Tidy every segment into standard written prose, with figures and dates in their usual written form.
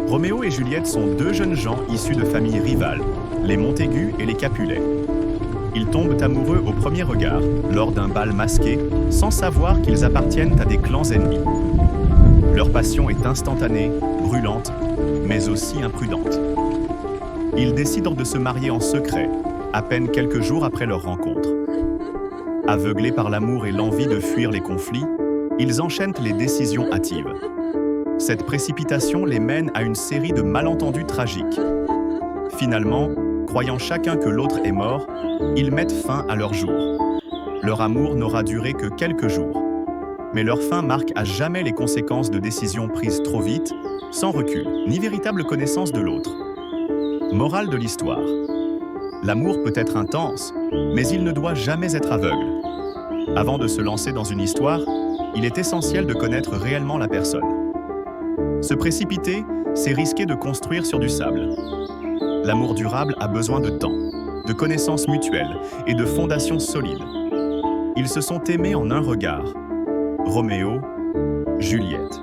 Roméo et Juliette sont deux jeunes gens issus de familles rivales, les Montaigu et les Capulet. Ils tombent amoureux au premier regard, lors d'un bal masqué, sans savoir qu'ils appartiennent à des clans ennemis. Leur passion est instantanée, brûlante, mais aussi imprudente. Ils décident de se marier en secret, à peine quelques jours après leur rencontre. Aveuglés par l'amour et l'envie de fuir les conflits, ils enchaînent les décisions hâtives. Cette précipitation les mène à une série de malentendus tragiques. Finalement, croyant chacun que l'autre est mort, ils mettent fin à leur jour. Leur amour n'aura duré que quelques jours. Mais leur fin marque à jamais les conséquences de décisions prises trop vite, sans recul, ni véritable connaissance de l'autre. Morale de l'histoire. L'amour peut être intense, mais il ne doit jamais être aveugle. Avant de se lancer dans une histoire, il est essentiel de connaître réellement la personne. Se précipiter, c'est risquer de construire sur du sable. L'amour durable a besoin de temps, de connaissances mutuelles et de fondations solides. Ils se sont aimés en un regard. Roméo, Juliette.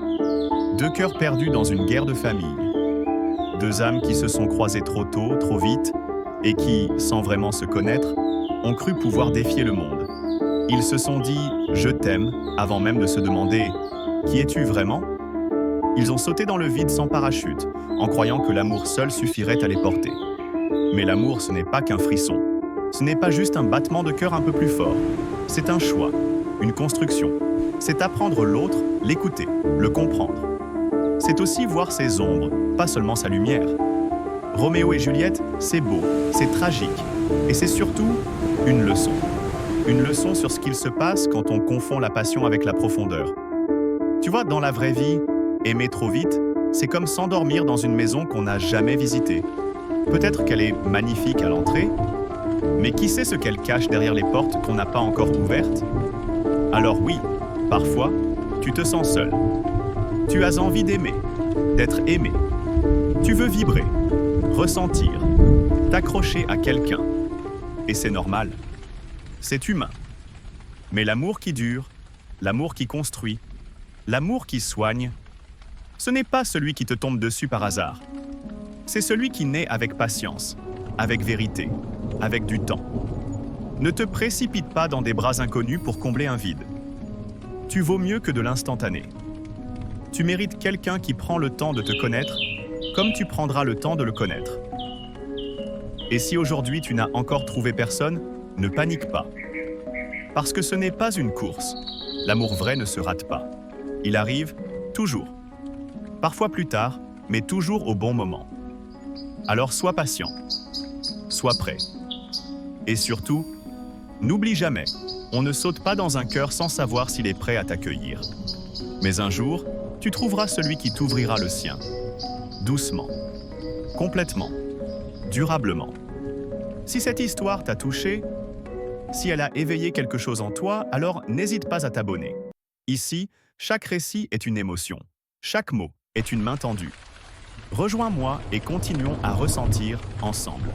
Deux cœurs perdus dans une guerre de famille. Deux âmes qui se sont croisées trop tôt, trop vite, et qui, sans vraiment se connaître, ont cru pouvoir défier le monde. Ils se sont dit « je t'aime » avant même de se demander « qui es-tu vraiment ?» Ils ont sauté dans le vide sans parachute, en croyant que l'amour seul suffirait à les porter. Mais l'amour, ce n'est pas qu'un frisson. Ce n'est pas juste un battement de cœur un peu plus fort. C'est un choix, une construction. C'est apprendre l'autre, l'écouter, le comprendre. C'est aussi voir ses ombres, pas seulement sa lumière. Roméo et Juliette, c'est beau, c'est tragique, et c'est surtout une leçon. Une leçon sur ce qu'il se passe quand on confond la passion avec la profondeur. Tu vois, dans la vraie vie, aimer trop vite, c'est comme s'endormir dans une maison qu'on n'a jamais visitée. Peut-être qu'elle est magnifique à l'entrée, mais qui sait ce qu'elle cache derrière les portes qu'on n'a pas encore ouvertes? Alors oui, parfois, tu te sens seul. Tu as envie d'aimer, d'être aimé. Tu veux vibrer, ressentir, t'accrocher à quelqu'un. Et c'est normal. C'est humain. Mais l'amour qui dure, l'amour qui construit, l'amour qui soigne, ce n'est pas celui qui te tombe dessus par hasard. C'est celui qui naît avec patience, avec vérité, avec du temps. Ne te précipite pas dans des bras inconnus pour combler un vide. Tu vaux mieux que de l'instantané. Tu mérites quelqu'un qui prend le temps de te connaître, comme tu prendras le temps de le connaître. Et si aujourd'hui tu n'as encore trouvé personne, ne panique pas. Parce que ce n'est pas une course. L'amour vrai ne se rate pas. Il arrive toujours. Parfois plus tard, mais toujours au bon moment. Alors sois patient. Sois prêt. Et surtout, n'oublie jamais, on ne saute pas dans un cœur sans savoir s'il est prêt à t'accueillir. Mais un jour, tu trouveras celui qui t'ouvrira le sien. Doucement. Complètement. Durablement. Si cette histoire t'a touché, si elle a éveillé quelque chose en toi, alors n'hésite pas à t'abonner. Ici, chaque récit est une émotion. Chaque mot est une main tendue. Rejoins-moi et continuons à ressentir ensemble.